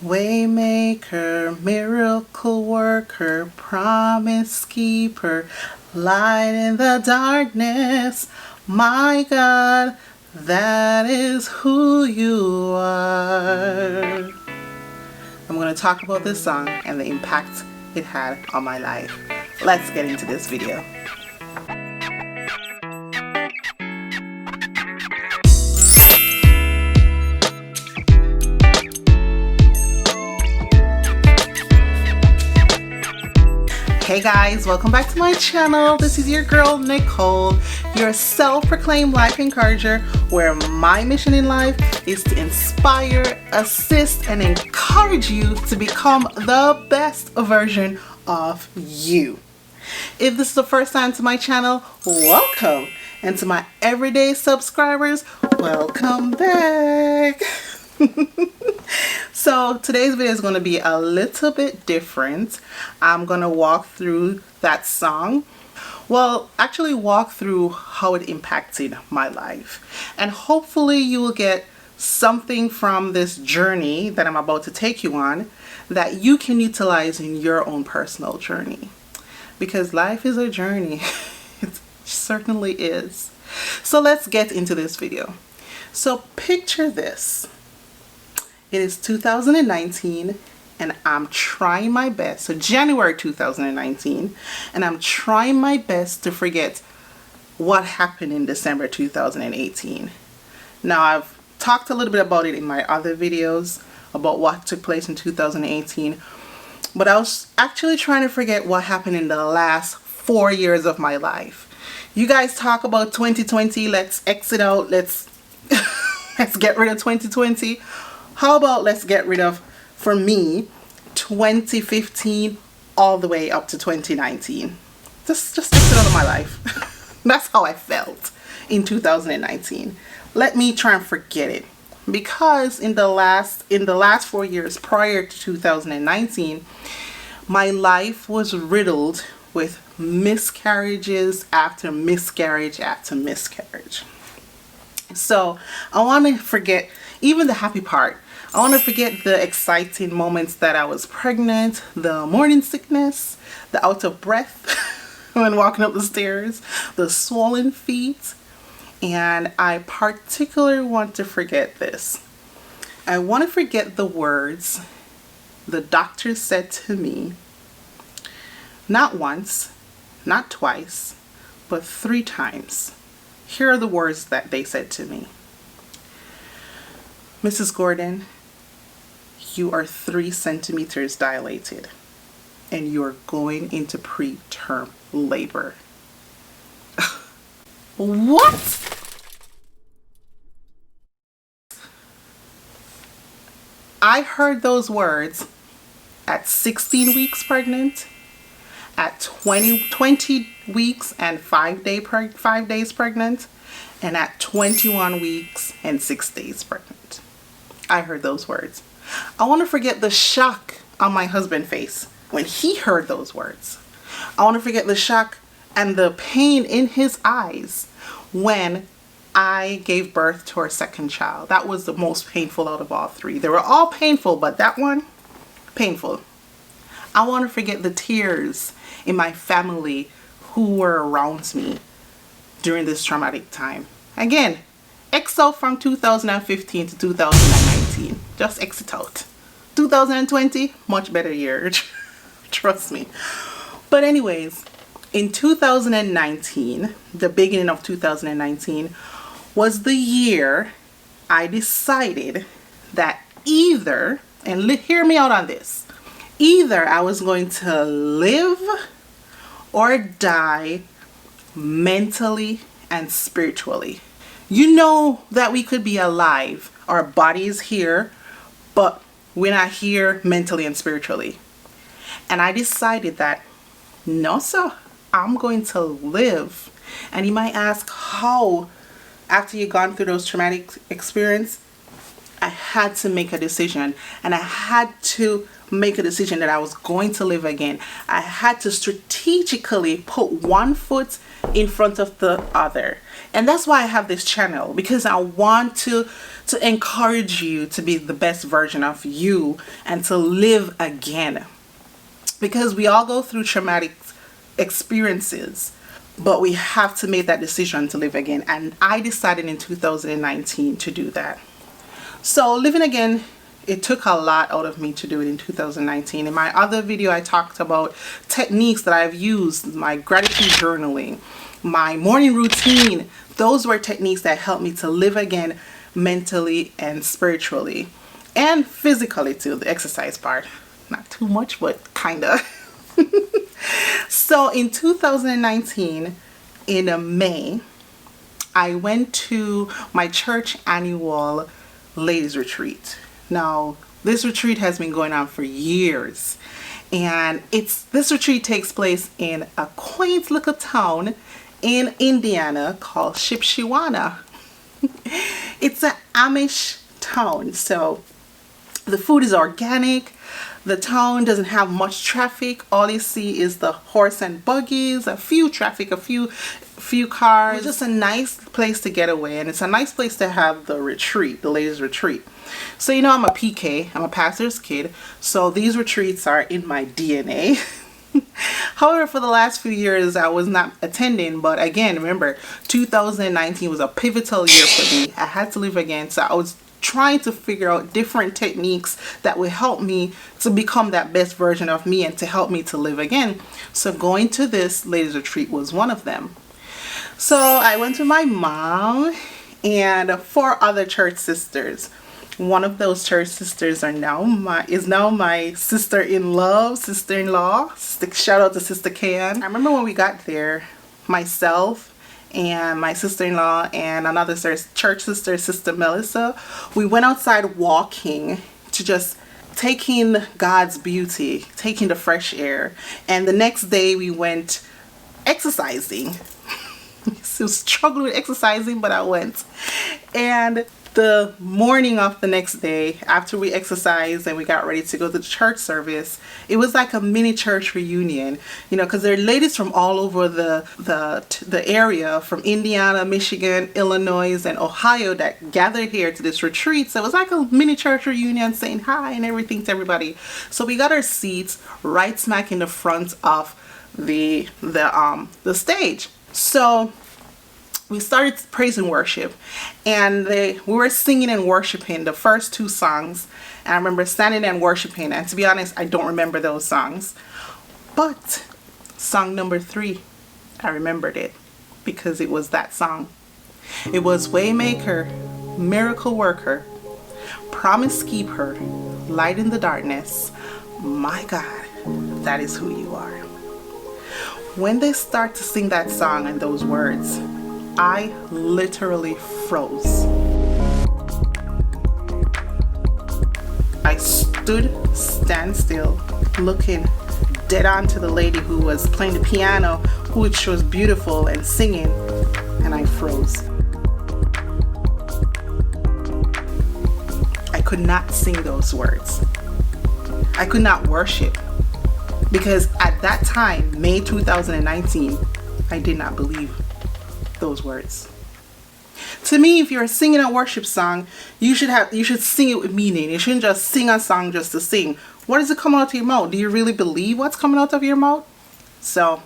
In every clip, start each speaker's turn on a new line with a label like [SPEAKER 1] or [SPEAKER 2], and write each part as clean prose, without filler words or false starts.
[SPEAKER 1] Waymaker, miracle worker, promise keeper, light in the darkness. My God, that is who you are. I'm going to talk about this song and the impact it had on my life. Let's get into this video. Hey guys, welcome back to my channel. This is your girl Nicole, your self-proclaimed life encourager, where my mission in life is to inspire, assist, and encourage you to become the best version of you. If this is the first time to my channel, welcome. And to my everyday subscribers, welcome back. So today's video is going to be a little bit different. I'm going to walk through that song. Well, actually walk through how it impacted my life. And hopefully you will get something from this journey that I'm about to take you on that you can utilize in your own personal journey. Because life is a journey. It certainly is. So let's get into this video. So picture this. It is 2019 and I'm trying my best. So January 2019, and I'm trying my best to forget what happened in December 2018. Now I've talked a little bit about it in my other videos about what took place in 2018, but I was actually trying to forget what happened in the last 4 years of my life. You guys talk about 2020, let's exit out, let's let's get rid of 2020. How about let's get rid of, for me, 2015 all the way up to 2019. Just exit out of my life. That's how I felt in 2019. Let me try and forget it. Because in the last 4 years prior to 2019, my life was riddled with miscarriages after miscarriage after miscarriage. So I want to forget even the happy part. I want to forget the exciting moments that I was pregnant, the morning sickness, the out of breath when walking up the stairs, the swollen feet, and I particularly want to forget this. I want to forget the words the doctor said to me, not once, not twice, but 3 times. Here are the words that they said to me. Mrs. Gordon, you are 3 centimeters dilated and you are going into preterm labor. What? I heard those words at 16 weeks pregnant, at 20 weeks and 5 days pregnant, and at 21 weeks and 6 days pregnant. I heard those words. I want to forget the shock on my husband's face when he heard those words. I want to forget the shock and the pain in his eyes when I gave birth to our second child. That was the most painful out of all 3. They were all painful, but that one, painful. I want to forget the tears in my family who were around me during this traumatic time. Again, exit out from 2015 to 2019. Just exit out. 2020, much better year. Trust me. But anyways, in 2019, the beginning of 2019 was the year I decided that either, and hear me out on this, either I was going to live or die mentally and spiritually. You know that we could be alive. Our body is here, but we're not here mentally and spiritually. And I decided that, no sir, I'm going to live. And you might ask how, after you've gone through those traumatic experience, I had to make a decision. And I had to make a decision that I was going to live again. I had to strategically put one foot in front of the other. And that's why I have this channel, because I want to encourage you to be the best version of you and to live again. Because we all go through traumatic experiences, but we have to make that decision to live again. And I decided in 2019 to do that. So living again, it took a lot out of me to do it in 2019. In my other video, I talked about techniques that I've used, my gratitude journaling, my morning routine. Those were techniques that helped me to live again mentally and spiritually and physically too, the exercise part. Not too much, but kinda. So in 2019, in May, I went to my church annual ladies retreat. Now, this retreat has been going on for years, and this retreat takes place in a quaint little town in Indiana called Shipshewana. It's an Amish town, so the food is organic. The town doesn't have much traffic. All you see is the horse and buggies, a few cars. It's just a nice place to get away, and it's a nice place to have the retreat, the ladies retreat. So you know, I'm a PK, I'm a pastor's kid, so these retreats are in my DNA. However, for the last few years I was not attending, but again, remember, 2019 was a pivotal year for me. I had to live again, so I was trying to figure out different techniques that would help me to become that best version of me and to help me to live again. So going to this ladies retreat was one of them. So I went with my mom and 4 other church sisters. One of those church sisters is now my sister-in-law. Shout out to Sister Kayan. I remember when we got there, myself and my sister-in-law and another church sister, Sister Melissa, we went outside walking to just take in God's beauty, taking the fresh air. And the next day we went exercising. I was struggling with exercising, but I went. And the morning of the next day, after we exercised and we got ready to go to the church service, it was like a mini church reunion, you know, because there are ladies from all over the area, from Indiana, Michigan, Illinois, and Ohio that gathered here to this retreat. So it was like a mini church reunion, saying hi and everything to everybody. So we got our seats right smack in the front of the stage. So we started praise and worship, and we were singing and worshiping the first 2 songs. And I remember standing and worshiping, and to be honest, I don't remember those songs. But song number 3, I remembered it because it was that song. It was Waymaker, Miracle Worker, Promise Keeper, Light in the Darkness. My God, that is who you are. When they start to sing that song and those words, I literally froze. I stood standstill, looking dead on to the lady who was playing the piano, which was beautiful, and singing, and I froze. I could not sing those words. I could not worship, because at that time, May 2019, I did not believe those words. To me, if you're singing a worship song, you should sing it with meaning. You shouldn't just sing a song just to sing. What is it coming out of your mouth? Do you really believe what's coming out of your mouth? So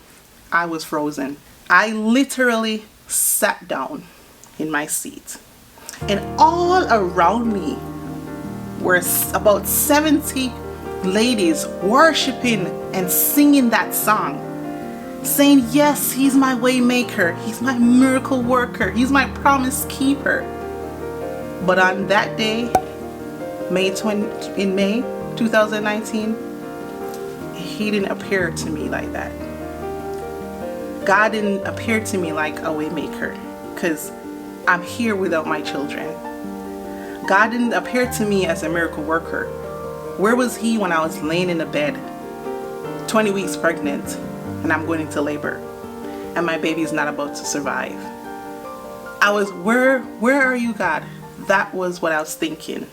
[SPEAKER 1] I was frozen. I literally sat down in my seat, and all around me were about 70 ladies worshiping and singing that song, saying, yes, he's my way maker, he's my miracle worker, he's my promise keeper. But on that day, May 2019, he didn't appear to me like that. God didn't appear to me like a way maker, because I'm here without my children. God didn't appear to me as a miracle worker. Where was he when I was laying in the bed, 20 weeks pregnant, and I'm going into labor, and my baby is not about to survive? Where are you, God? That was what I was thinking.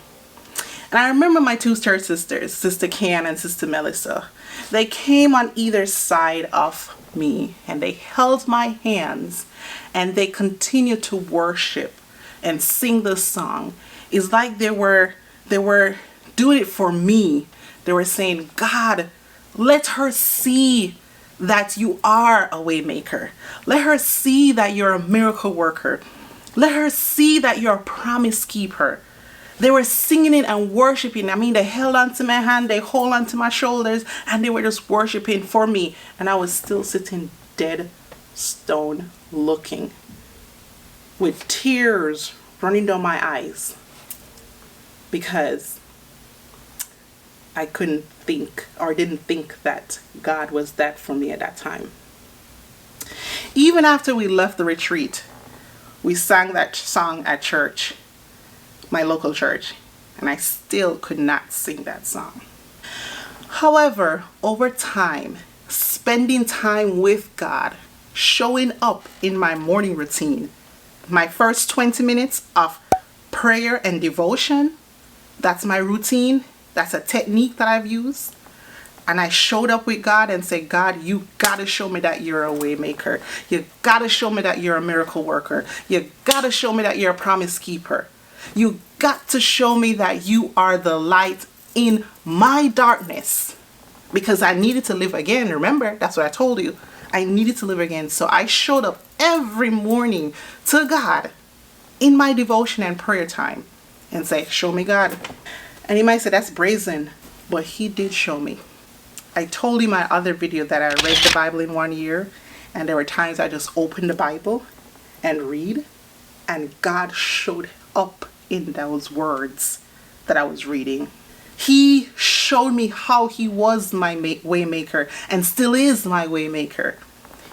[SPEAKER 1] And I remember my two third sisters, Sister Kian and Sister Melissa. They came on either side of me and they held my hands and they continued to worship and sing the song. It's like they were doing it for me. They were saying, God, let her see that you are a way maker. Let her see that you're a miracle worker. Let her see that you're a promise keeper. They were singing it and worshiping. I mean, they held onto my hand, they hold onto my shoulders, and they were just worshiping for me. And I was still sitting dead stone looking with tears running down my eyes because I couldn't think or didn't think that God was that for me at that time. Even after we left the retreat, we sang that song at church, my local church, and I still could not sing that song. However, over time, spending time with God, showing up in my morning routine, my first 20 minutes of prayer and devotion, that's my routine. That's a technique that I've used. And I showed up with God and said, God, you got to show me that you're a way maker. You got to show me that you're a miracle worker. You got to show me that you're a promise keeper. You got to show me that you are the light in my darkness. Because I needed to live again. Remember, that's what I told you. I needed to live again. So I showed up every morning to God in my devotion and prayer time and say, show me, God. And you might say, that's brazen. But he did show me. I told you in my other video that I read the Bible in 1 year. And there were times I just opened the Bible and read. And God showed up in those words that I was reading. He showed me how he was my way maker and still is my way maker.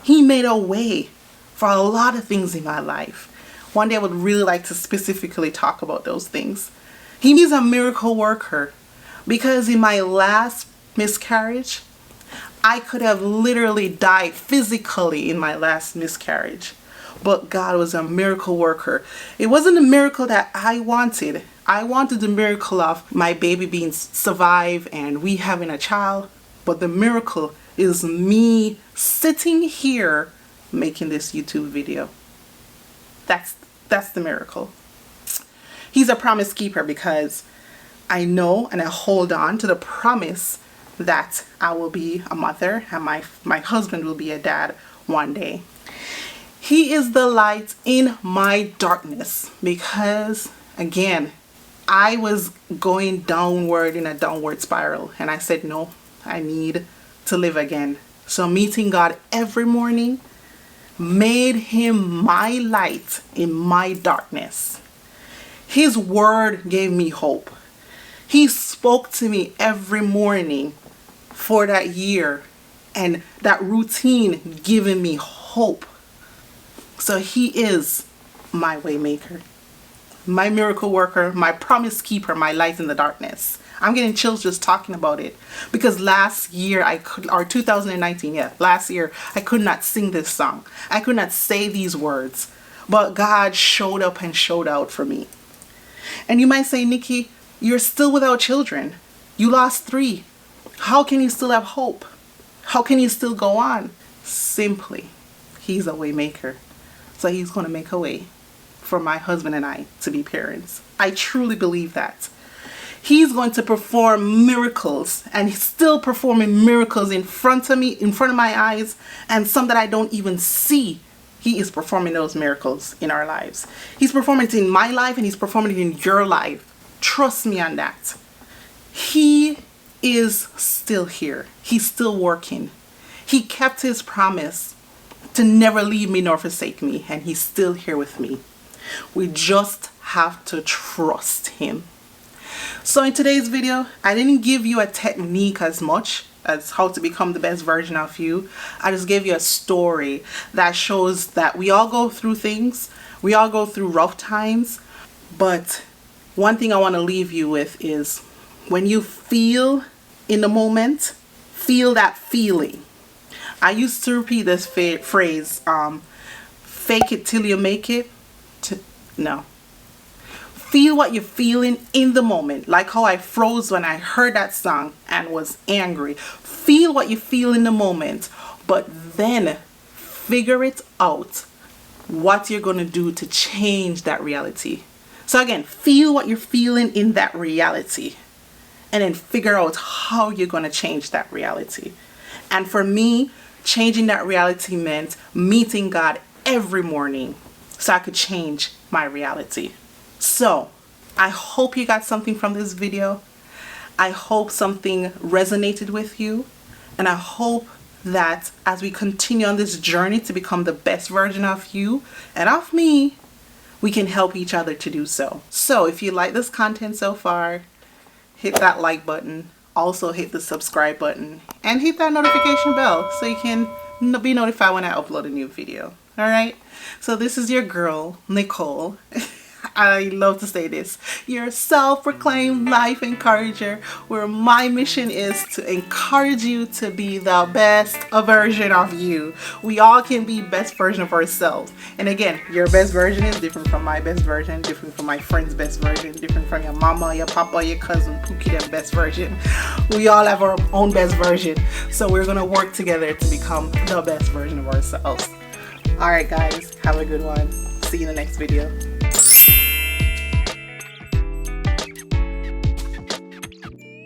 [SPEAKER 1] He made a way for a lot of things in my life. One day I would really like to specifically talk about those things. He's a miracle worker because in my last miscarriage, I could have literally died physically in my last miscarriage. But God was a miracle worker. It wasn't a miracle that I wanted. I wanted the miracle of my baby being survived and we having a child. But the miracle is me sitting here making this YouTube video. That's the miracle. He's a promise keeper because I know and I hold on to the promise that I will be a mother and my husband will be a dad one day. He is the light in my darkness because, again, I was going downward in a downward spiral and I said, no, I need to live again. So meeting God every morning made him my light in my darkness. His word gave me hope. He spoke to me every morning for that year and that routine giving me hope. So he is my way maker, my miracle worker, my promise keeper, my light in the darkness. I'm getting chills just talking about it because last year last year I could not sing this song. I could not say these words, but God showed up and showed out for me. And you might say, Nikki, you're still without children. You lost 3. How can you still have hope? How can you still go on? Simply, he's a way maker. So he's going to make a way for my husband and I to be parents. I truly believe that. He's going to perform miracles and he's still performing miracles in front of me, in front of my eyes, and some that I don't even see. He is performing those miracles in our lives. He's performing it in my life and he's performing it in your life. Trust me on that. He is still here. He's still working. He kept his promise to never leave me nor forsake me, and he's still here with me. We just have to trust him. So in today's video, I didn't give you a technique as much as how to become the best version of you. I just gave you a story that shows that we all go through things. We all go through rough times. But one thing I want to leave you with is when you feel in the moment, feel that feeling. I used to repeat this phrase, fake it till you make it. No. Feel what you're feeling in the moment, like how I froze when I heard that song and was angry. Feel what you feel in the moment, but then figure it out what you're going to do to change that reality. So again, feel what you're feeling in that reality and then figure out how you're going to change that reality. And for me, changing that reality meant meeting God every morning so I could change my reality. So I hope you got something from this video. I hope something resonated with you. And I hope that as we continue on this journey to become the best version of you and of me, we can help each other to do so. So if you like this content so far, hit that like button. Also hit the subscribe button and hit that notification bell so you can be notified when I upload a new video. All right. So this is your girl, Nicole. I love to say this. Your self-proclaimed life encourager, where my mission is to encourage you to be the best version of you. We all can be best version of ourselves. And again, your best version is different from my best version, different from my friend's best version, different from your mama, your papa, your cousin, Pookie, their best version. We all have our own best version. So we're going to work together to become the best version of ourselves. All right, guys, have a good one. See you in the next video.